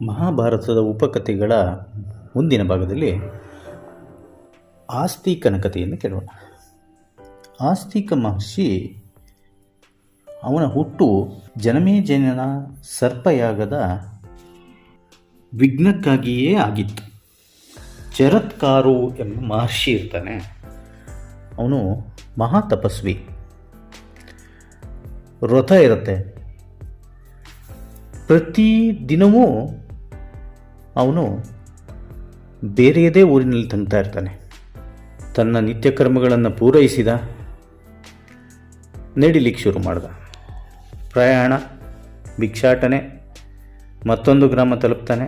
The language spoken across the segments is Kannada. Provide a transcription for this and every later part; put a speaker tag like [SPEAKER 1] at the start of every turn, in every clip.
[SPEAKER 1] ಮಹಾಭಾರತದ ಉಪಕಥೆಗಳ ಮುಂದಿನ ಭಾಗದಲ್ಲಿ ಆಸ್ತಿಕನ ಕಥೆಯನ್ನು ಕೇಳೋಣ. ಆಸ್ತಿಕ ಮಹರ್ಷಿ ಅವನ ಹುಟ್ಟು ಜನಮೇಜಯನ ಸರ್ಪಯಾಗದ ವಿಘ್ನಕ್ಕಾಗಿಯೇ ಆಗಿತ್ತು. ಜರತ್ಕಾರು ಎಂಬ ಮಹರ್ಷಿ ಇರ್ತಾನೆ. ಅವನು ಮಹಾ ತಪಸ್ವಿ. ವ್ರತ ಇರುತ್ತೆ. ಪ್ರತಿ ದಿನವೂ ಅವನು ಬೇರೆಯದೇ ಊರಿನಲ್ಲಿ ತಂಗ್ತಾ ಇರ್ತಾನೆ. ತನ್ನ ನಿತ್ಯ ಕರ್ಮಗಳನ್ನು ಪೂರೈಸಿದ, ನಡಿಲಿಕ್ಕೆ ಶುರು ಮಾಡ್ದ. ಪ್ರಯಾಣ, ಭಿಕ್ಷಾಟನೆ, ಮತ್ತೊಂದು ಗ್ರಾಮ ತಲುಪ್ತಾನೆ.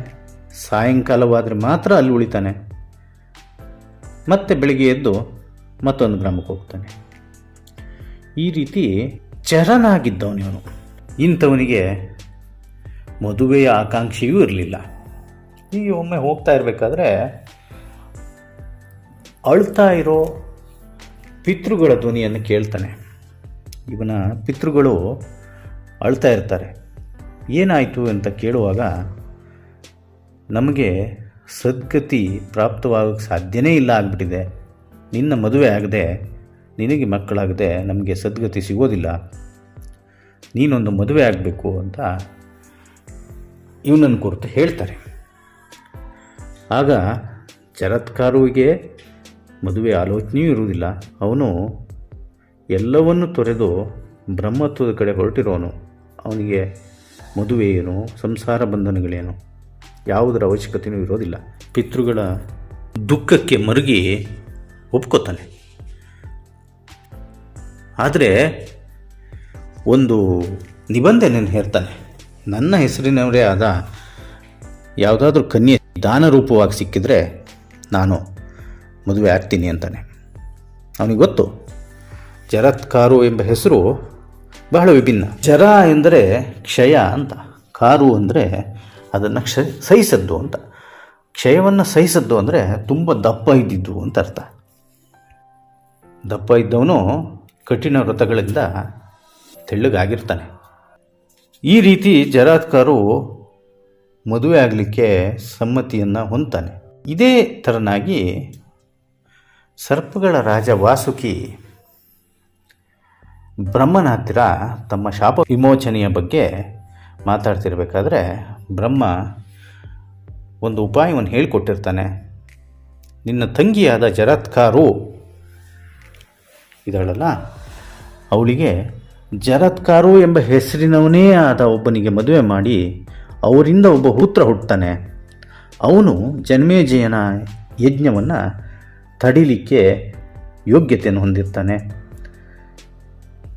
[SPEAKER 1] ಸಾಯಂಕಾಲವಾದರೆ ಮಾತ್ರ ಅಲ್ಲಿ ಉಳಿತಾನೆ. ಮತ್ತೆ ಬೆಳಿಗ್ಗೆ ಎದ್ದು ಮತ್ತೊಂದು ಗ್ರಾಮಕ್ಕೆ ಹೋಗ್ತಾನೆ. ಈ ರೀತಿ ಚರನಾಗಿದ್ದವನು ಇವನು. ಇಂಥವನಿಗೆ ಮದುವೆಯ ಆಕಾಂಕ್ಷೆಯೂ ಇರಲಿಲ್ಲ. ಹೀಗೆ ಒಮ್ಮೆ ಹೋಗ್ತಾ ಇರಬೇಕಾದ್ರೆ ಅಳ್ತಾ ಇರೋ ಪಿತೃಗಳ ಧ್ವನಿಯನ್ನು ಕೇಳ್ತಾನೆ. ಇವನ ಪಿತೃಗಳು ಅಳ್ತಾ ಇರ್ತಾರೆ. ಏನಾಯಿತು ಅಂತ ಕೇಳುವಾಗ, ನಮಗೆ ಸದ್ಗತಿ ಪ್ರಾಪ್ತವಾಗೋಕ್ಕೆ ಸಾಧ್ಯನೇ ಇಲ್ಲ ಆಗಿಬಿಟ್ಟಿದೆ. ನಿನ್ನ ಮದುವೆ ಆಗದೆ, ನಿನಗೆ ಮಕ್ಕಳಾಗದೆ ನಮಗೆ ಸದ್ಗತಿ ಸಿಗೋದಿಲ್ಲ. ನೀನೊಂದು ಮದುವೆ ಆಗಬೇಕು ಅಂತ ಇವನನ್ನು ಕುರಿತು ಹೇಳ್ತಾರೆ. ಆಗ ಜರತ್ಕಾರುವಿಗೆ ಮದುವೆ ಆಲೋಚನೆಯೂ ಇರುವುದಿಲ್ಲ. ಅವನು ಎಲ್ಲವನ್ನು ತೊರೆದು ಬ್ರಹ್ಮತ್ವದ ಕಡೆ ಹೊರಟಿರೋನು. ಅವನಿಗೆ ಮದುವೆ ಏನು, ಸಂಸಾರ ಬಂಧನಗಳೇನು, ಯಾವುದರ ಅವಶ್ಯಕತೆಯೂ ಇರೋದಿಲ್ಲ. ಪಿತೃಗಳ ದುಃಖಕ್ಕೆ ಮರುಗಿ ಒಪ್ಕೋತಾನೆ. ಆದರೆ ಒಂದು ನಿಬಂಧನೆಯನ್ನು ಹೇರ್ತಾನೆ. ನನ್ನ ಹೆಸರಿನವರೇ ಆದ ಯಾವುದಾದ್ರೂ ಕನ್ಯೆ ದಾನ ರೂಪವಾಗಿ ಸಿಕ್ಕಿದರೆ ನಾನು ಮದುವೆ ಆಗ್ತೀನಿ ಅಂತಾನೆ. ಅವನಿಗೆ ಗೊತ್ತು, ಜರತ್ಕಾರು ಎಂಬ ಹೆಸರು ಬಹಳ ವಿಭಿನ್ನ. ಜರ ಎಂದರೆ ಕ್ಷಯ ಅಂತ, ಕಾರು ಅಂದರೆ ಅದನ್ನು ಸಹಿಸದ್ದು ಅಂತ. ಕ್ಷಯವನ್ನು ಸಹಿಸದ್ದು ಅಂದರೆ ತುಂಬ ದಪ್ಪ ಇದ್ದಿದ್ದು ಅಂತ ಅರ್ಥ. ದಪ್ಪ ಇದ್ದವನು ಕಠಿಣ ವ್ರತಗಳಿಂದ ತೆಳ್ಳಗಾಗಿರ್ತಾನೆ. ಈ ರೀತಿ ಜರತ್ಕಾರು ಮದುವೆ ಆಗಲಿಕ್ಕೆ ಸಮ್ಮತಿಯನ್ನು ಹೊಂದ್ತಾನೆ. ಇದೇ ಥರನಾಗಿ ಸರ್ಪಗಳ ರಾಜ ವಾಸುಕಿ ಬ್ರಹ್ಮನ ಹತ್ತಿರ ತಮ್ಮ ಶಾಪ ವಿಮೋಚನೆಯ ಬಗ್ಗೆ ಮಾತಾಡ್ತಿರ್ಬೇಕಾದ್ರೆ ಬ್ರಹ್ಮ ಒಂದು ಉಪಾಯವನ್ನು ಹೇಳಿಕೊಟ್ಟಿರ್ತಾನೆ. ನಿನ್ನ ತಂಗಿಯಾದ ಜರತ್ಕಾರು ಇದಳಲ್ಲ, ಅವಳಿಗೆ ಜರತ್ಕಾರು ಎಂಬ ಹೆಸರಿನವನೇ ಆದ ಒಬ್ಬನಿಗೆ ಮದುವೆ ಮಾಡಿ ಅವರಿಂದ ಒಬ್ಬ ಪುತ್ರ ಹುಟ್ಟುತ್ತಾನೆ. ಅವನು ಜನಮೇಜಯನ ಯಜ್ಞವನ್ನು ತಡಿಲಿಕ್ಕೆ ಯೋಗ್ಯತೆಯನ್ನು ಹೊಂದಿರ್ತಾನೆ.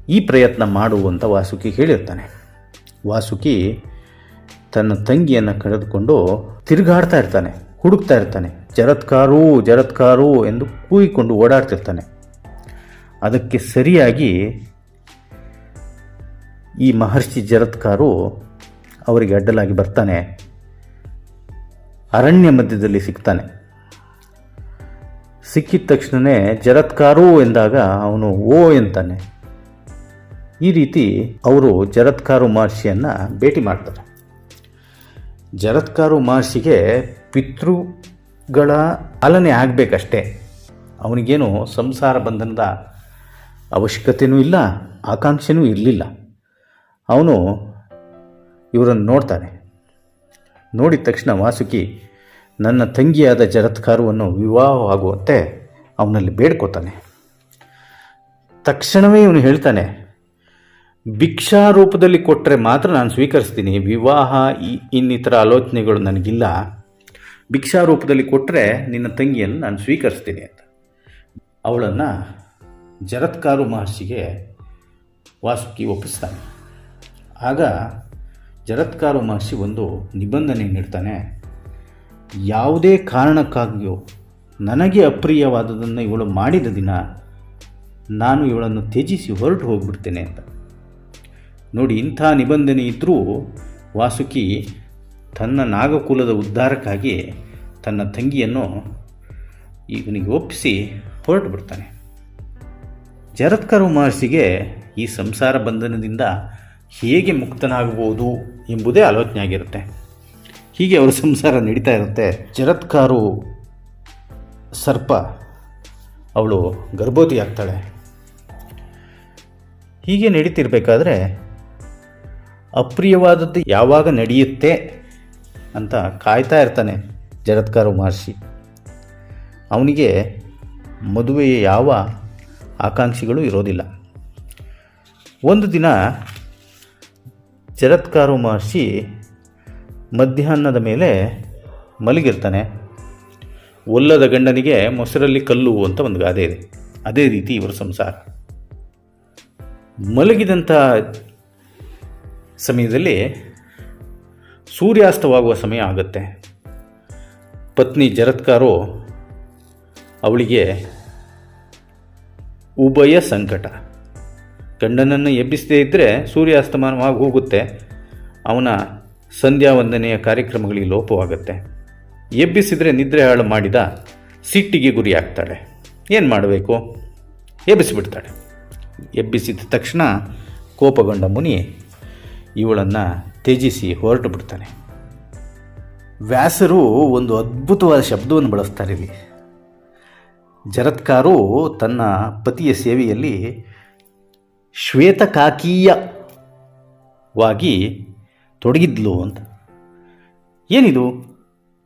[SPEAKER 1] ಈ ಪ್ರಯತ್ನ ಮಾಡುವಂಥ ವಾಸುಕಿ ಹೇಳಿರ್ತಾನೆ. ವಾಸುಕಿ ತನ್ನ ತಂಗಿಯನ್ನು ಕರೆದುಕೊಂಡು ತಿರುಗಾಡ್ತಾ ಇರ್ತಾನೆ, ಹುಡುಕ್ತಾ ಇರ್ತಾನೆ. ಜರತ್ಕಾರು ಜರತ್ಕಾರು ಎಂದು ಕೂಗಿಕೊಂಡು ಓಡಾಡ್ತಿರ್ತಾನೆ. ಅದಕ್ಕೆ ಸರಿಯಾಗಿ ಈ ಮಹರ್ಷಿ ಜರತ್ಕಾರು ಅವರಿಗೆ ಅಡ್ಡಲಾಗಿ ಬರ್ತಾನೆ. ಅರಣ್ಯ ಮಧ್ಯದಲ್ಲಿ ಸಿಗ್ತಾನೆ. ಸಿಕ್ಕಿದ ತಕ್ಷಣವೇ ಜರತ್ಕಾರು ಎಂದಾಗ ಅವನು ಓ ಎಂತಾನೆ. ಈ ರೀತಿ ಅವರು ಜರತ್ಕಾರು ಮಹರ್ಷಿಯನ್ನು ಭೇಟಿ ಮಾಡ್ತಾರೆ. ಜರತ್ಕಾರು ಮಹರ್ಷಿಗೆ ಪಿತೃಗಳ ಪಾಲನೆ ಆಗಬೇಕಷ್ಟೇ. ಅವನಿಗೇನು ಸಂಸಾರ ಬಂಧನದ ಅವಶ್ಯಕತೆಯೂ ಇಲ್ಲ, ಆಕಾಂಕ್ಷೆಯೂ ಇರಲಿಲ್ಲ. ಅವನು ಇವರನ್ನು ನೋಡ್ತಾನೆ. ನೋಡಿದ ತಕ್ಷಣ ವಾಸುಕಿ ನನ್ನ ತಂಗಿಯಾದ ಜರತ್ಕಾರುವನ್ನು ವಿವಾಹವಾಗುವಂತೆ ಅವನಲ್ಲಿ ಬೇಡ್ಕೋತಾನೆ. ತಕ್ಷಣವೇ ಇವನು ಹೇಳ್ತಾನೆ, ಭಿಕ್ಷಾ ರೂಪದಲ್ಲಿ ಕೊಟ್ಟರೆ ಮಾತ್ರ ನಾನು ಸ್ವೀಕರಿಸ್ತೀನಿ. ವಿವಾಹ ಇನ್ನಿತರ ಆಲೋಚನೆಗಳು ನನಗಿಲ್ಲ. ಭಿಕ್ಷಾ ರೂಪದಲ್ಲಿ ಕೊಟ್ಟರೆ ನಿನ್ನ ತಂಗಿಯನ್ನು ನಾನು ಸ್ವೀಕರಿಸ್ತೀನಿ ಅಂತ ಅವಳನ್ನು ಜರತ್ಕಾರು ಮಹರ್ಷಿಗೆ ವಾಸುಕಿ ಒಪ್ಪಿಸ್ತಾನೆ. ಆಗ ಜರತ್ಕಾರು ಮಹರ್ಷಿ ಒಂದು ನಿಬಂಧನೆ ನೀಡ್ತಾನೆ. ಯಾವುದೇ ಕಾರಣಕ್ಕಾಗಿಯೂ ನನಗೆ ಅಪ್ರಿಯವಾದದನ್ನು ಇವಳು ಮಾಡಿದ ದಿನ ನಾನು ಇವಳನ್ನು ತ್ಯಜಿಸಿ ಹೊರಟು ಹೋಗಿಬಿಡ್ತೇನೆ ಅಂತ. ನೋಡಿ, ಇಂಥ ನಿಬಂಧನೆ ಇದ್ದರೂ ವಾಸುಕಿ ತನ್ನ ನಾಗಕುಲದ ಉದ್ಧಾರಕ್ಕಾಗಿ ತನ್ನ ತಂಗಿಯನ್ನು ಇವನಿಗೆ ಒಪ್ಪಿಸಿ ಹೊರಟು ಬಿಡ್ತಾನೆ. ಜರತ್ಕಾರು ಮಹರ್ಷಿಗೆ ಈ ಸಂಸಾರ ಬಂಧನದಿಂದ ಹೇಗೆ ಮುಕ್ತನಾಗಬಹುದು ಎಂಬುದೇ ಆಲೋಚನೆ ಆಗಿರುತ್ತೆ. ಹೀಗೆ ಅವರ ಸಂಸಾರ ನಡೀತಾ ಇರುತ್ತೆ. ಜರತ್ಕಾರು ಸರ್ಪ ಅವಳು ಗರ್ಭವತಿ ಆಗ್ತಾಳೆ. ಹೀಗೆ ನಡೀತಿರ್ಬೇಕಾದ್ರೆ ಅಪ್ರಿಯವಾದದ್ದು ಯಾವಾಗ ನಡೆಯುತ್ತೆ ಅಂತ ಕಾಯ್ತಾ ಇರ್ತಾನೆ ಜರತ್ಕಾರು ಮಹರ್ಷಿ. ಅವನಿಗೆ ಮದುವೆಯ ಯಾವ ಆಕಾಂಕ್ಷೆಗಳು ಇರೋದಿಲ್ಲ. ಒಂದು ದಿನ ಜರತ್ಕಾರು ಮಹರ್ಷಿ ಮಧ್ಯಾಹ್ನದ ಮೇಲೆ ಮಲಗಿರ್ತಾನೆ. ಒಲ್ಲದ ಗಂಡನಿಗೆ ಮೊಸರಲ್ಲಿ ಕಲ್ಲು ಅಂತ ಒಂದು ಗಾದೆ ಇದೆ. ಅದೇ ರೀತಿ ಇವರ ಸಂಸಾರ. ಮಲಗಿದಂಥ ಸಮಯದಲ್ಲಿ ಸೂರ್ಯಾಸ್ತವಾಗುವ ಸಮಯ ಆಗುತ್ತೆ. ಪತ್ನಿ ಜರತ್ಕಾರು ಅವಳಿಗೆ ಉಭಯ ಸಂಕಟ. ಗಂಡನನ್ನು ಎಬ್ಬಿಸದೇ ಇದ್ದರೆ ಸೂರ್ಯಾಸ್ತಮಾನವಾಗಿ ಹೋಗುತ್ತೆ, ಅವನ ಸಂಧ್ಯಾ ವಂದನೆಯ ಕಾರ್ಯಕ್ರಮಗಳಿಗೆ ಲೋಪವಾಗುತ್ತೆ. ಎಬ್ಬಿಸಿದರೆ ನಿದ್ರೆ ಹಾಳು ಮಾಡಿದ ಸಿಟ್ಟಿಗೆ ಗುರಿ ಆಗ್ತಾಳೆ. ಏನು ಮಾಡಬೇಕು? ಎಬ್ಬಿಸಿಬಿಡ್ತಾಳೆ. ಎಬ್ಬಿಸಿದ ತಕ್ಷಣ ಕೋಪಗೊಂಡ ಮುನಿ ಇವಳನ್ನು ತ್ಯಜಿಸಿ ಹೊರಟು ಬಿಡ್ತಾನೆ. ವ್ಯಾಸರು ಒಂದು ಅದ್ಭುತವಾದ ಶಬ್ದವನ್ನು ಬಳಸ್ತಾರೆ ಇಲ್ಲಿ. ಜರತ್ಕಾರು ತನ್ನ ಪತಿಯ ಸೇವೆಯಲ್ಲಿ ಶ್ವೇತಕಾಕೀಯವಾಗಿ ತೊಡಗಿದ್ಲು ಅಂತ. ಏನಿದು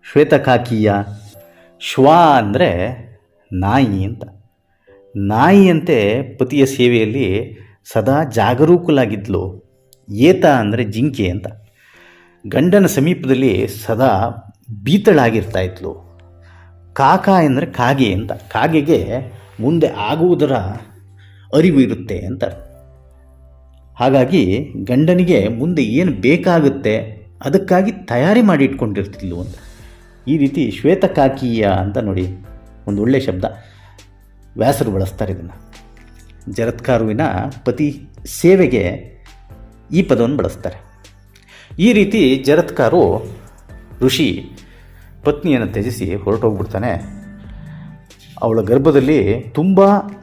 [SPEAKER 1] ಶ್ವೇತಕಾಕೀಯ? ಶ್ವ ಅಂದರೆ ನಾಯಿ ಅಂತ. ನಾಯಿಯಂತೆ ಪತಿಯ ಸೇವೆಯಲ್ಲಿ ಸದಾ ಜಾಗರೂಕಲಾಗಿದ್ಲು. ಏತ ಅಂದರೆ ಜಿಂಕೆ ಅಂತ. ಗಂಡನ ಸಮೀಪದಲ್ಲಿ ಸದಾ ಬೀತಳಾಗಿರ್ತಾ ಇದ್ಲು. ಕಾಕ ಅಂದರೆ ಕಾಗೆ ಅಂತ. ಕಾಗೆಗೆ ಮುಂದೆ ಆಗುವುದರ ಅರಿವು ಇರುತ್ತೆ ಅಂತ. ಹಾಗಾಗಿ ಗಂಡನಿಗೆ ಮುಂದೆ ಏನು ಬೇಕಾಗುತ್ತೆ ಅದಕ್ಕಾಗಿ ತಯಾರಿ ಮಾಡಿ ಇಟ್ಕೊಂಡಿರ್ತಿದ್ಲು ಅಂತ. ಈ ರೀತಿ ಶ್ವೇತಕಾಕೀಯ ಅಂತ ನೋಡಿ, ಒಂದು ಒಳ್ಳೆಯ ಶಬ್ದ. ವ್ಯಾಸರು ಬಳಸ್ತಾರೆ ಇದನ್ನು. ಜರತ್ಕಾರುವಿನ ಪತಿ ಸೇವೆಗೆ ಈ ಪದವನ್ನು ಬಳಸ್ತಾರೆ. ಈ ರೀತಿ ಜರತ್ಕಾರು ಋಷಿ ಪತ್ನಿಯನ್ನು ತ್ಯಜಿಸಿ ಹೊರಟೋಗ್ಬಿಡ್ತಾನೆ. ಅವಳ ಗರ್ಭದಲ್ಲಿ ತುಂಬ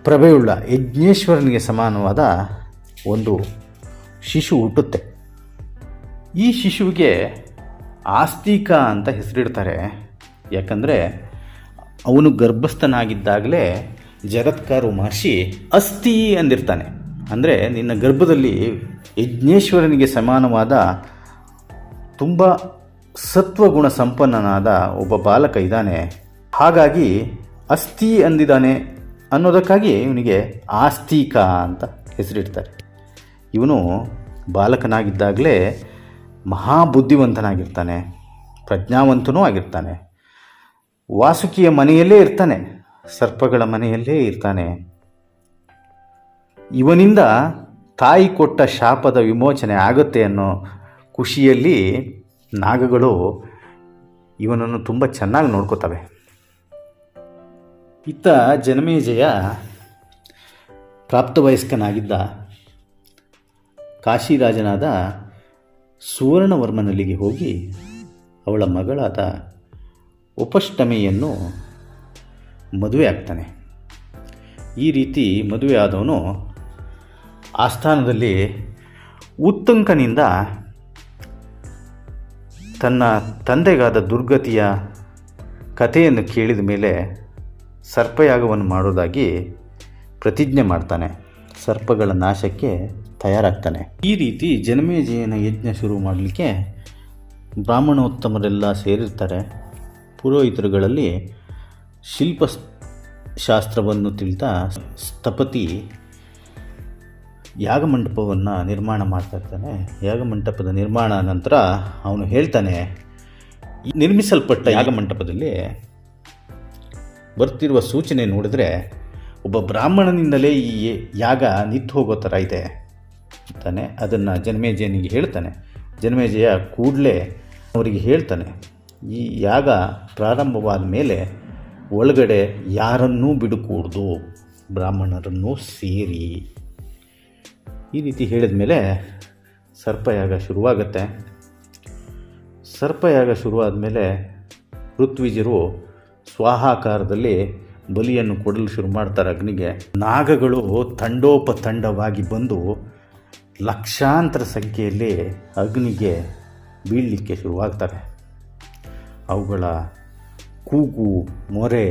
[SPEAKER 1] ಪ್ರಭೆಯುಳ್ಳ ಯಜ್ಞೇಶ್ವರನಿಗೆ ಸಮಾನವಾದ ಒಂದು ಶಿಶು ಹುಟ್ಟುತ್ತೆ. ಈ ಶಿಶುವಿಗೆ ಆಸ್ತಿಕ ಅಂತ ಹೆಸರಿಡ್ತಾರೆ. ಯಾಕಂದರೆ ಅವನು ಗರ್ಭಸ್ಥನಾಗಿದ್ದಾಗಲೇ ಜರತ್ಕಾರು ಮಹರ್ಷಿ ಅಸ್ಥಿ ಅಂದಿರ್ತಾನೆ. ಅಂದರೆ ನಿನ್ನ ಗರ್ಭದಲ್ಲಿ ಯಜ್ಞೇಶ್ವರನಿಗೆ ಸಮಾನವಾದ ತುಂಬ ಸತ್ವಗುಣ ಸಂಪನ್ನನಾದ ಒಬ್ಬ ಬಾಲಕ ಇದ್ದಾನೆ, ಹಾಗಾಗಿ ಅಸ್ಥಿ ಅಂದಿದ್ದಾನೆ ಅನ್ನೋದಕ್ಕಾಗಿ ಇವನಿಗೆ ಆಸ್ತಿಕ ಅಂತ ಹೆಸರಿಡ್ತಾರೆ. ಇವನು ಬಾಲಕನಾಗಿದ್ದಾಗಲೇ ಮಹಾಬುದ್ಧಿವಂತನಾಗಿರ್ತಾನೆ, ಪ್ರಜ್ಞಾವಂತನೂ ಆಗಿರ್ತಾನೆ. ವಾಸುಕಿಯ ಮನೆಯಲ್ಲೇ ಇರ್ತಾನೆ, ಸರ್ಪಗಳ ಮನೆಯಲ್ಲೇ ಇರ್ತಾನೆ. ಇವನಿಂದ ತಾಯಿ ಕೊಟ್ಟ ಶಾಪದ ವಿಮೋಚನೆ ಆಗುತ್ತೆ ಅನ್ನೋ ಖುಷಿಯಲ್ಲಿ ನಾಗಗಳು ಇವನನ್ನು ತುಂಬ ಚೆನ್ನಾಗಿ ನೋಡ್ಕೋತವೆ. ಇತ್ತ ಜನಮೇಜಯ ಪ್ರಾಪ್ತವಯಸ್ಕನಾಗಿದ್ದ ಕಾಶಿರಾಜನಾದ ಸುವರ್ಣವರ್ಮನಲ್ಲಿಗೆ ಹೋಗಿ ಅವಳ ಮಗಳಾದ ಉಪಷ್ಟಮಿಯನ್ನು ಮದುವೆ ಆಗ್ತಾನೆ. ಈ ರೀತಿ ಮದುವೆ ಆದವನು ಆಸ್ಥಾನದಲ್ಲಿ ಉತ್ತಂಕನಿಂದ ತನ್ನ ತಂದೆಗಾದ ದುರ್ಗತಿಯ ಕಥೆಯನ್ನು ಕೇಳಿದ ಮೇಲೆ ಸರ್ಪಯಾಗವನ್ನು ಮಾಡೋದಾಗಿ ಪ್ರತಿಜ್ಞೆ ಮಾಡ್ತಾನೆ. ಸರ್ಪಗಳ ನಾಶಕ್ಕೆ ತಯಾರಾಗ್ತಾನೆ. ಈ ರೀತಿ ಜನಮೇಜಯನ ಯಜ್ಞ ಶುರು ಮಾಡಲಿಕ್ಕೆ ಬ್ರಾಹ್ಮಣೋತ್ತಮರೆಲ್ಲ ಸೇರಿರ್ತಾರೆ. ಪುರೋಹಿತರುಗಳಲ್ಲಿ ಶಿಲ್ಪಶಾಸ್ತ್ರವನ್ನು ತಿಳಿದ ಸ್ಥಪತಿ ಯಾಗಮಂಟಪವನ್ನು ನಿರ್ಮಾಣ ಮಾಡ್ತಾ ಇರ್ತಾನೆ. ಯಾಗಮಂಟಪದ ನಿರ್ಮಾಣ ನಂತರ ಅವನು ಹೇಳ್ತಾನೆ, ನಿರ್ಮಿಸಲ್ಪಟ್ಟ ಯಾಗಮಂಟಪದಲ್ಲಿ ಬರ್ತಿರುವ ಸೂಚನೆ ನೋಡಿದ್ರೆ ಒಬ್ಬ ಬ್ರಾಹ್ಮಣನಿಂದಲೇ ಈ ಯಾಗ ನಿಂತು ಹೋಗೋ ಥರ ಇದೆ ಅಂತಾನೆ. ಅದನ್ನು ಜನಮೇಜಯನಿಗೆ ಹೇಳ್ತಾನೆ. ಜನಮೇಜಯ ಕೂಡಲೇ ಅವರಿಗೆ ಹೇಳ್ತಾನೆ, ಈ ಯಾಗ ಪ್ರಾರಂಭವಾದ ಮೇಲೆ ಒಳಗಡೆ ಯಾರನ್ನೂ ಬಿಡಕೂಡ್ದು, ಬ್ರಾಹ್ಮಣರನ್ನೂ ಸೇರಿ. ಈ ರೀತಿ ಹೇಳಿದ ಮೇಲೆ ಸರ್ಪಯಾಗ ಶುರುವಾಗುತ್ತೆ. ಸರ್ಪಯಾಗ ಶುರುವಾದ ಮೇಲೆ ಋತ್ವಿಜರು ಸ್ವಾಹಾಕಾರದಲ್ಲಿ ಬಲಿಯನ್ನು ಕೊಡಲು ಶುರು ಮಾಡ್ತಾರೆ ಅಗ್ನಿಗೆ. ನಾಗಗಳು ತಂಡೋಪತಂಡವಾಗಿ ಬಂದು ಲಕ್ಷಾಂತರ ಸಂಖ್ಯೆಯಲ್ಲಿ ಅಗ್ನಿಗೆ ಬೀಳಲಿಕ್ಕೆ ಶುರುವಾಗ್ತವೆ. ಅವುಗಳ ಕೂಗು, ಮೊರೆ,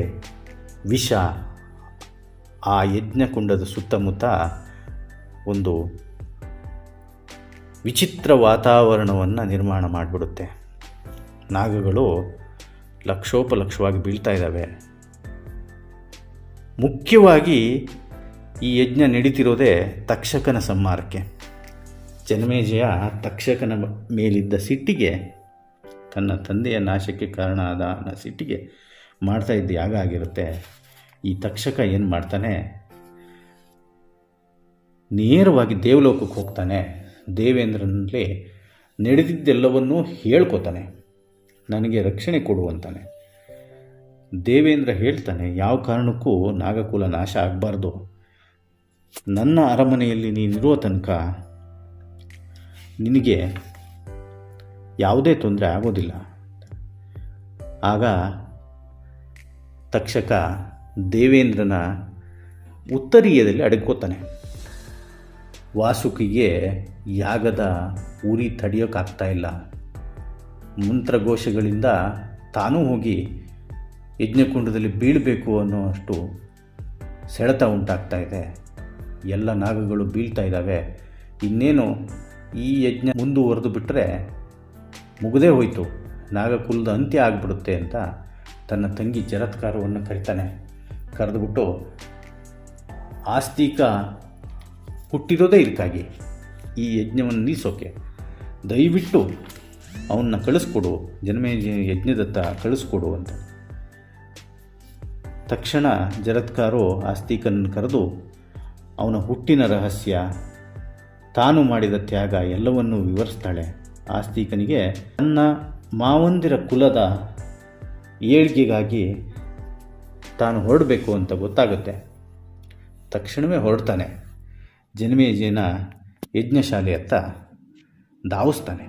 [SPEAKER 1] ವಿಷ ಆ ಯಜ್ಞಕುಂಡದ ಸುತ್ತಮುತ್ತ ಒಂದು ವಿಚಿತ್ರ ವಾತಾವರಣವನ್ನು ನಿರ್ಮಾಣ ಮಾಡಿಬಿಡುತ್ತೆ. ನಾಗಗಳು ಲಕ್ಷೋಪಲಕ್ಷವಾಗಿ ಬೀಳ್ತಾ ಇದ್ದಾವೆ. ಮುಖ್ಯವಾಗಿ ಈ ಯಜ್ಞ ನಡೀತಿರೋದೇ ತಕ್ಷಕನ ಸಂಹಾರಕ್ಕೆ. ಜನಮೇಜಯ ತಕ್ಷಕನ ಮೇಲಿದ್ದ ಸಿಟ್ಟಿಗೆ, ತನ್ನ ತಂದೆಯ ನಾಶಕ್ಕೆ ಕಾರಣ ಆದ ಸಿಟ್ಟಿಗೆ ಮಾಡ್ತಾ ಇದ್ದ ಯಾಗ ಆಗಿರುತ್ತೆ. ಈ ತಕ್ಷಕ ಏನು ಮಾಡ್ತಾನೆ, ನೇರವಾಗಿ ದೇವಲೋಕಕ್ಕೆ ಹೋಗ್ತಾನೆ. ದೇವೇಂದ್ರನಲ್ಲಿ ನಡೆದಿದ್ದೆಲ್ಲವನ್ನೂ ಹೇಳ್ಕೊತಾನೆ, ನನಗೆ ರಕ್ಷಣೆ ಕೊಡುವಂತಾನೆ. ದೇವೇಂದ್ರ ಹೇಳ್ತಾನೆ, ಯಾವ ಕಾರಣಕ್ಕೂ ನಾಗಕುಲ ನಾಶ ಆಗಬಾರ್ದು, ನನ್ನ ಅರಮನೆಯಲ್ಲಿ ನೀನಿರುವ ತನಕ ನಿನಗೆ ಯಾವುದೇ ತೊಂದರೆ ಆಗೋದಿಲ್ಲ. ಆಗ ತಕ್ಷಕ ದೇವೇಂದ್ರನ ಉತ್ತರೀಯದಲ್ಲಿ ಅಡಗ್ಕೋತಾನೆ. ವಾಸುಕಿಗೆ ಯಾಗದ ಉರಿ ತಡೆಯೋಕ್ಕಾಗ್ತಾ ಇಲ್ಲ. ಮಂತ್ರಘೋಷಗಳಿಂದ ತಾನೂ ಹೋಗಿ ಯಜ್ಞಕುಂಡದಲ್ಲಿ ಬೀಳಬೇಕು ಅನ್ನೋ ಅಷ್ಟು ಸೆಳೆತ ಉಂಟಾಗ್ತಾ ಇದೆ. ಎಲ್ಲ ನಾಗಗಳು ಬೀಳ್ತಾ ಇದ್ದಾವೆ. ಇನ್ನೇನು ಈ ಯಜ್ಞ ಮುಂದುವರೆದು ಬಿಟ್ಟರೆ ಮುಗದೇ ಹೋಯಿತು, ನಾಗಕುಲದ ಅಂತ್ಯ ಆಗಿಬಿಡುತ್ತೆ ಅಂತ ತನ್ನ ತಂಗಿ ಜರತ್ಕಾರವನ್ನು ಕರಿತಾನೆ. ಕರೆದುಬಿಟ್ಟು, ಆಸ್ತಿಕ ಹುಟ್ಟಿರೋದೇ ಇದಕ್ಕಾಗಿ, ಈ ಯಜ್ಞವನ್ನು ನಿಲ್ಲಿಸೋಕೆ, ದಯವಿಟ್ಟು ಅವನ್ನ ಕಳಿಸ್ಕೊಡು, ಜನಮೇಜಯ ಯಜ್ಞದತ್ತ ಕಳಿಸ್ಕೊಡು ಅಂತ. ತಕ್ಷಣ ಜರತ್ಕಾರು ಆಸ್ತಿಕನನ್ನು ಕರೆದು ಅವನ ಹುಟ್ಟಿನ ರಹಸ್ಯ, ತಾನು ಮಾಡಿದ ತ್ಯಾಗ ಎಲ್ಲವನ್ನೂ ವಿವರಿಸ್ತಾಳೆ. ಆಸ್ತಿಕನಿಗೆ ತನ್ನ ಮಾವಂದಿರ ಕುಲದ ಏಳ್ಗೆಗಾಗಿ ತಾನು ಹೊರಡಬೇಕು ಅಂತ ಗೊತ್ತಾಗುತ್ತೆ. ತಕ್ಷಣವೇ ಹೊರಡ್ತಾನೆ. ಜನಮೇಜಯನ ಯಜ್ಞಶಾಲೆಯತ್ತ ಧಾವಿಸ್ತಾನೆ.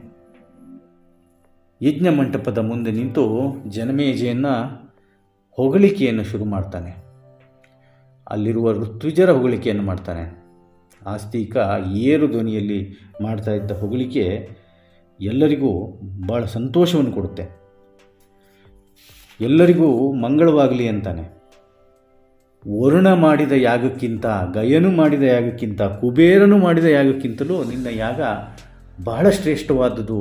[SPEAKER 1] ಯಜ್ಞ ಮಂಟಪದ ಮುಂದೆ ನಿಂತು ಜನಮೇಜಯನ ಹೊಗಳಿಕೆಯನ್ನು ಶುರು ಮಾಡ್ತಾನೆ. ಅಲ್ಲಿರುವ ಋತ್ವಿಜರ ಹೊಗಳಿಕೆಯನ್ನು ಮಾಡ್ತಾನೆ. ಆಸ್ತಿಕ ಏರು ಧ್ವನಿಯಲ್ಲಿ ಮಾಡ್ತಾ ಇದ್ದ ಹೊಗಳಿಕೆ ಎಲ್ಲರಿಗೂ ಭಾಳ ಸಂತೋಷವನ್ನು ಕೊಡುತ್ತೆ. ಎಲ್ಲರಿಗೂ ಮಂಗಳವಾಗಲಿ ಅಂತಾನೆ. ವರುಣ ಮಾಡಿದ ಯಾಗಕ್ಕಿಂತ, ಗಯನು ಮಾಡಿದ ಯಾಗಕ್ಕಿಂತ, ಕುಬೇರನು ಮಾಡಿದ ಯಾಗಕ್ಕಿಂತಲೂ ನಿನ್ನ ಯಾಗ ಬಹಳ ಶ್ರೇಷ್ಠವಾದುದು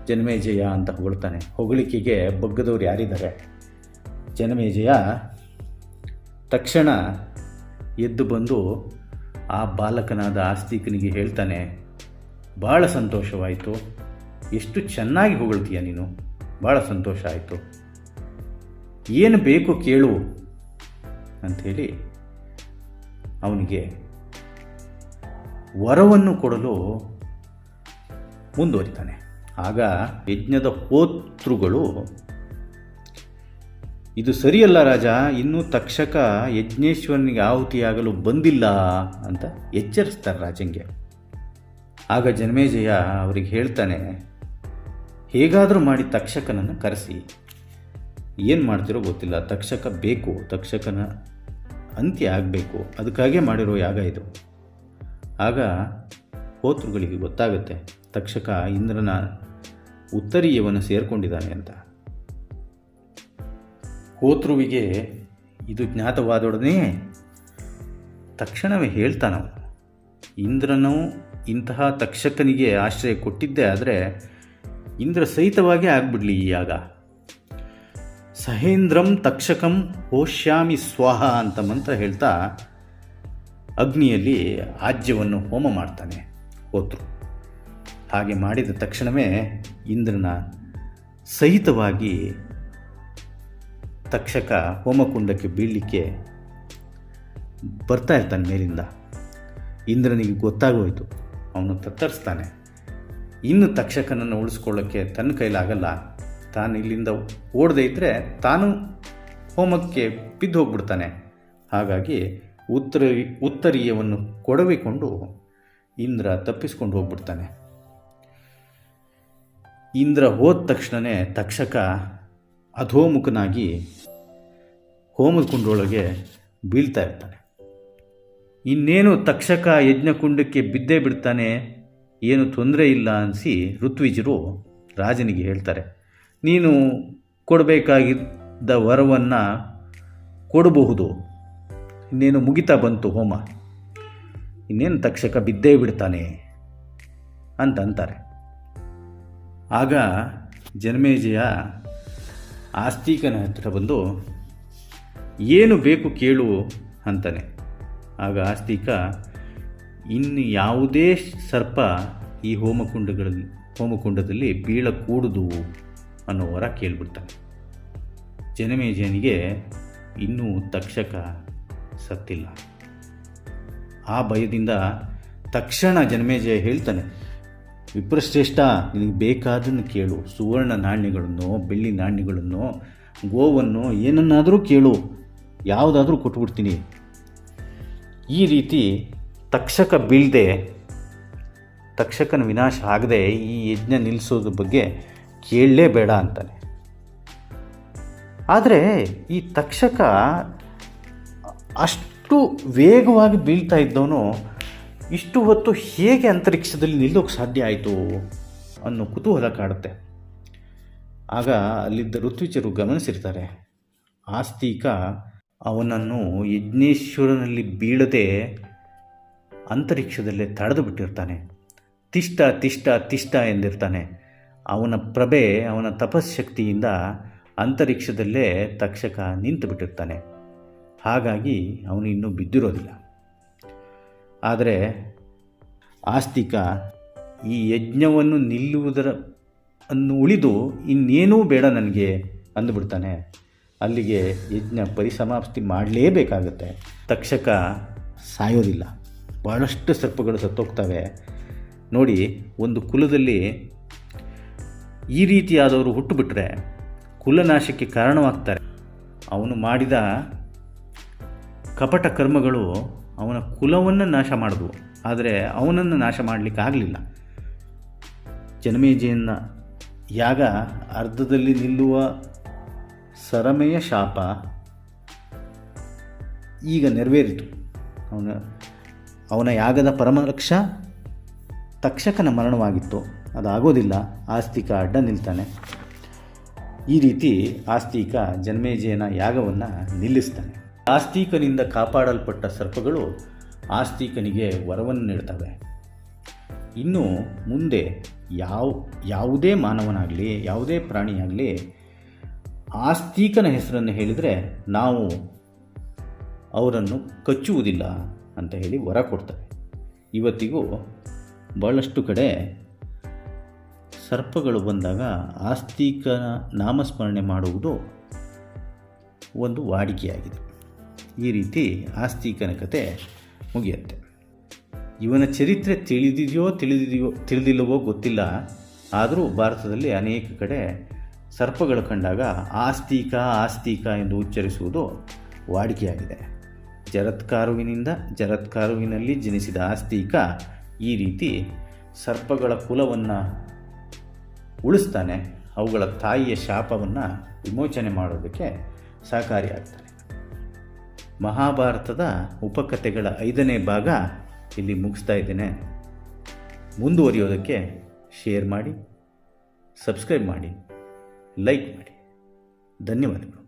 [SPEAKER 1] ಜನಮೇಜಯ ಅಂತ ಹೊಗಳ್ತಾನೆ. ಹೊಗಳಿಕೆಗೆ ಬಗ್ಗದವ್ರು ಯಾರಿದ್ದಾರೆ? ಜನಮೇಜಯ ತಕ್ಷಣ ಎದ್ದು ಬಂದು ಆ ಬಾಲಕನಾದ ಆಸ್ತಿಕನಿಗೆ ಹೇಳ್ತಾನೆ, ಭಾಳ ಸಂತೋಷವಾಯಿತು, ಎಷ್ಟು ಚೆನ್ನಾಗಿ ಹೊಗಳ್ತೀಯ ನೀನು, ಭಾಳ ಸಂತೋಷ ಆಯಿತು, ಏನು ಬೇಕು ಕೇಳು ಅಂಥೇಳಿ ಅವನಿಗೆ ವರವನ್ನು ಕೊಡಲು ಮುಂದುವರಿತಾನೆ. ಆಗ ಯಜ್ಞದ ಹೋತೃಗಳು, ಇದು ಸರಿಯಲ್ಲ ರಾಜ, ಇನ್ನೂ ತಕ್ಷಕ ಯಜ್ಞೇಶ್ವರನಿಗೆ ಆಹುತಿಯಾಗಲು ಬಂದಿಲ್ಲ ಅಂತ ಎಚ್ಚರಿಸ್ತಾರೆ ರಾಜಂಗೆ. ಆಗ ಜನಮೇಜಯ ಅವರಿಗೆ ಹೇಳ್ತಾನೆ, ಹೇಗಾದರೂ ಮಾಡಿ ತಕ್ಷಕನನ್ನು ಕರೆಸಿ, ಏನು ಮಾಡ್ತಿರೋ ಗೊತ್ತಿಲ್ಲ, ತಕ್ಷಕ ಬೇಕು, ತಕ್ಷಕನ ಅಂತ್ಯ ಆಗಬೇಕು, ಅದಕ್ಕಾಗೇ ಮಾಡಿರೋ ಯಾಗ ಇದು. ಆಗ ಹೋತೃಗಳಿಗೆ ಗೊತ್ತಾಗುತ್ತೆ ತಕ್ಷಕ ಇಂದ್ರನ ಉತ್ತರೀಯವನ್ನು ಸೇರಿಕೊಂಡಿದ್ದಾನೆ ಅಂತ. ಹೋತೃವಿಗೆ ಇದು ಜ್ಞಾತವಾದೊಡನೆ ತಕ್ಷಣವೇ ಹೇಳ್ತಾನ, ಇಂದ್ರನು ಇಂತಹ ತಕ್ಷಕನಿಗೆ ಆಶ್ರಯ ಕೊಟ್ಟಿದ್ದೇ ಆದರೆ ಇಂದ್ರ ಸಹಿತವಾಗೇ ಆಗ್ಬಿಡ್ಲಿ ಈ ಯಾಗ. ಸಹೇಂದ್ರಂ ತಕ್ಷಕಂ ಹೋಷ್ಯಾಮಿ ಸ್ವಾಹ ಅಂತ ಮಂತ್ರ ಹೇಳ್ತಾ ಅಗ್ನಿಯಲ್ಲಿ ಆಜ್ಯವನ್ನು ಹೋಮ ಮಾಡ್ತಾನೆ ಹೋತೃ. ಹಾಗೆ ಮಾಡಿದ ತಕ್ಷಣವೇ ಇಂದ್ರನ ಸಹಿತವಾಗಿ ತಕ್ಷಕ ಹೋಮಕುಂಡಕ್ಕೆ ಬೀಳಲಿಕ್ಕೆ ಬರ್ತಾ ಇರ್ತಾನೆ ಮೇಲಿಂದ. ಇಂದ್ರನಿಗೆ ಗೊತ್ತಾಗೋಯ್ತು, ಅವನು ತತ್ತರಿಸ್ತಾನೆ. ಇನ್ನು ತಕ್ಷಕನನ್ನು ಉಳಿಸ್ಕೊಳ್ಳೋಕ್ಕೆ ತನ್ನ ಕೈಲಾಗಲ್ಲ, ತಾನು ಇಲ್ಲಿಂದ ಓಡದೇ ಇದ್ದರೆ ತಾನು ಹೋಮಕ್ಕೆ ಬಿದ್ದು ಹೋಗ್ಬಿಡ್ತಾನೆ. ಹಾಗಾಗಿ ಉತ್ತರೀಯವನ್ನು ಕೊಡವಿಕೊಂಡು ಇಂದ್ರ ತಪ್ಪಿಸ್ಕೊಂಡು ಹೋಗ್ಬಿಡ್ತಾನೆ. ಇಂದ್ರ ಹೋದ ತಕ್ಷಣವೇ ತಕ್ಷಕ ಅಧೋಮುಖನಾಗಿ ಹೋಮದ ಕುಂಡೊಳಗೆ ಬೀಳ್ತಾ ಇರ್ತಾನೆ. ಇನ್ನೇನು ತಕ್ಷಕ ಯಜ್ಞಕುಂಡಕ್ಕೆ ಬಿದ್ದೇ ಬಿಡ್ತಾನೆ, ಏನು ತೊಂದರೆ ಇಲ್ಲ ಅನಿಸಿ ಋತ್ವಿಜರು ರಾಜನಿಗೆ ಹೇಳ್ತಾರೆ, ನೀನು ಕೊಡಬೇಕಾಗಿದ್ದ ವರವನ್ನು ಕೊಡಬಹುದು. ಇನ್ನೇನು ಮುಗಿತಾ ಬಂತು ಹೋಮ, ಇನ್ನೇನು ತಕ್ಷಕ ಬಿದ್ದೇ ಬಿಡ್ತಾನೆ ಅಂತ ಅಂತಾರೆ. ಆಗ ಜನಮೇಜಯ ಆಸ್ತಿಕನ ಹತ್ರ ಬಂದು ಏನು ಬೇಕು ಕೇಳು ಅಂತಾನೆ. ಆಗ ಆಸ್ತಿಕ ಇನ್ನು ಯಾವುದೇ ಸರ್ಪ ಈ ಹೋಮಕುಂಡದಲ್ಲಿ ಬೀಳಕೂಡುದು ಅನ್ನೋ ವರ ಕೇಳಿಬಿಡ್ತಾನೆ. ಜನಮೇಜಯನಿಗೆ ಇನ್ನೂ ತಕ್ಷಕ ಸತ್ತಿಲ್ಲ. ಆ ಭಯದಿಂದ ತಕ್ಷಣ ಜನಮೇಜಯ ಹೇಳ್ತಾನೆ, ವಿಪ್ರಶ್ರೇಷ್ಠ, ನಿನಗೆ ಬೇಕಾದನ್ನು ಕೇಳು, ಸುವರ್ಣ ನಾಣ್ಯಗಳನ್ನು, ಬೆಳ್ಳಿ ನಾಣ್ಯಗಳನ್ನು, ಗೋವನ್ನು, ಏನನ್ನಾದರೂ ಕೇಳು, ಯಾವುದಾದ್ರೂ ಕೊಟ್ಬಿಡ್ತೀನಿ. ಈ ರೀತಿ ತಕ್ಷಕ ಬೀಳದೆ, ತಕ್ಷಕನ ವಿನಾಶ ಆಗದೆ ಈ ಯಜ್ಞ ನಿಲ್ಲಿಸೋದ್ರ ಬಗ್ಗೆ ಕೇಳಲೇಬೇಡ ಅಂತಾನೆ. ಆದರೆ ಈ ತಕ್ಷಕ ಅಷ್ಟು ವೇಗವಾಗಿ ಬೀಳ್ತಾ ಇದ್ದವನು ಇಷ್ಟು ಹೊತ್ತು ಹೇಗೆ ಅಂತರಿಕ್ಷದಲ್ಲಿ ನಿಲ್ಲೋಕ್ಕೆ ಸಾಧ್ಯ ಆಯಿತು ಅನ್ನೋ ಕುತೂಹಲ ಕಾಡುತ್ತೆ. ಆಗ ಅಲ್ಲಿದ್ದ ಋತ್ವಿಜರು ಗಮನಿಸಿರ್ತಾರೆ, ಆಸ್ತಿಕ ಅವನನ್ನು ಯಜ್ಞೇಶ್ವರನಲ್ಲಿ ಬೀಳದೆ ಅಂತರಿಕ್ಷದಲ್ಲೇ ತಡೆದು ಬಿಟ್ಟಿರ್ತಾನೆ. ತಿಷ್ಟ ತಿಷ್ಟ ತಿಷ್ಟ ಎಂದಿರ್ತಾನೆ. ಅವನ ಪ್ರಭೆ, ಅವನ ತಪಸ್ಶಕ್ತಿಯಿಂದ ಅಂತರಿಕ್ಷದಲ್ಲೇ ತಕ್ಷಕ ನಿಂತು ಬಿಟ್ಟಿರ್ತಾನೆ. ಹಾಗಾಗಿ ಅವನು ಇನ್ನೂ ಬಿದ್ದಿರೋದಿಲ್ಲ. ಆದರೆ ಆಸ್ತಿಕ ಈ ಯಜ್ಞವನ್ನು ಅನ್ನು ಉಳಿದು ಇನ್ನೇನೂ ಬೇಡ ನನಗೆ ಅಂದುಬಿಡ್ತಾನೆ. ಅಲ್ಲಿಗೆ ಯಜ್ಞ ಪರಿಸಮಾಪ್ತಿ ಮಾಡಲೇಬೇಕಾಗತ್ತೆ. ತಕ್ಷಕ ಸಾಯೋದಿಲ್ಲ. ಭಾಳಷ್ಟು ಸರ್ಪಗಳು ಸತ್ತೋಗ್ತವೆ. ನೋಡಿ, ಒಂದು ಕುಲದಲ್ಲಿ ಈ ರೀತಿಯಾದವರು ಹುಟ್ಟುಬಿಟ್ರೆ ಕುಲನಾಶಕ್ಕೆ ಕಾರಣವಾಗ್ತಾರೆ. ಅವನು ಮಾಡಿದ ಕಪಟ ಕರ್ಮಗಳು ಅವನ ಕುಲವನ್ನು ನಾಶ ಮಾಡಿದ್ವು, ಆದರೆ ಅವನನ್ನು ನಾಶ ಮಾಡಲಿಕ್ಕಾಗಲಿಲ್ಲ. ಜನಮೇಜಯನ ಯಾಗ ಅರ್ಧದಲ್ಲಿ ನಿಲ್ಲುವ ಸರಮೆಯ ಶಾಪ ಈಗ ನೆರವೇರಿತು. ಅವನ ಯಾಗದ ಪರಮರಕ್ಷ ತಕ್ಷಕನ ಮರಣವಾಗಿತ್ತು. ಅದಾಗೋದಿಲ್ಲ. ಆಸ್ತಿಕ ಅಡ್ಡ ನಿಲ್ತಾನೆ. ಈ ರೀತಿ ಆಸ್ತಿಕ ಜನಮೇಜಯನ ಯಾಗವನ್ನು ನಿಲ್ಲಿಸ್ತಾನೆ. ಆಸ್ತಿಕನಿಂದ ಕಾಪಾಡಲ್ಪಟ್ಟ ಸರ್ಪಗಳು ಆಸ್ತಿಕನಿಗೆ ವರವನ್ನು ನೀಡ್ತವೆ. ಇನ್ನು ಮುಂದೆ ಯಾವುದೇ ಮಾನವನಾಗಲಿ, ಯಾವುದೇ ಪ್ರಾಣಿಯಾಗಲಿ ಆಸ್ತಿಕನ ಹೆಸರನ್ನು ಹೇಳಿದರೆ ನಾವು ಅವರನ್ನು ಕಚ್ಚುವುದಿಲ್ಲ ಅಂತ ಹೇಳಿ ವರ ಕೊಡ್ತವೆ. ಇವತ್ತಿಗೂ ಭಾಳಷ್ಟು ಕಡೆ ಸರ್ಪಗಳು ಬಂದಾಗ ಆಸ್ತಿಕನ ನಾಮಸ್ಮರಣೆ ಮಾಡುವುದು ಒಂದು ವಾಡಿಕೆಯಾಗಿದೆ. ಈ ರೀತಿ ಆಸ್ತಿಕನ ಕತೆ ಮುಗಿಯುತ್ತೆ. ಇವನ ಚರಿತ್ರೆ ತಿಳಿದಿಲ್ಲವೋ ಗೊತ್ತಿಲ್ಲ. ಆದರೂ ಭಾರತದಲ್ಲಿ ಅನೇಕ ಕಡೆ ಸರ್ಪಗಳು ಕಂಡಾಗ ಆಸ್ತಿಕ ಆಸ್ತಿಕ ಎಂದು ಉಚ್ಚರಿಸುವುದು ವಾಡಿಕೆಯಾಗಿದೆ. ಜರತ್ಕಾರುವಿನಲ್ಲಿ ಜನಿಸಿದ ಆಸ್ತಿಕ ಈ ರೀತಿ ಸರ್ಪಗಳ ಕುಲವನ್ನು ಉಳಿಸ್ತಾನೆ. ಅವುಗಳ ತಾಯಿಯ ಶಾಪವನ್ನು ವಿಮೋಚನೆ ಮಾಡೋದಕ್ಕೆ ಸಹಕಾರಿಯಾಗ್ತಾನೆ. ಮಹಾಭಾರತದ ಉಪಕಥೆಗಳ 5ನೇ ಭಾಗ ಇಲ್ಲಿ ಮುಗಿಸ್ತಾ ಇದ್ದೇನೆ. ಮುಂದುವರಿಯೋದಕ್ಕೆ ಶೇರ್ ಮಾಡಿ, ಸಬ್ಸ್ಕ್ರೈಬ್ ಮಾಡಿ, ಲೈಕ್ ಮಾಡಿ. ಧನ್ಯವಾದಗಳು.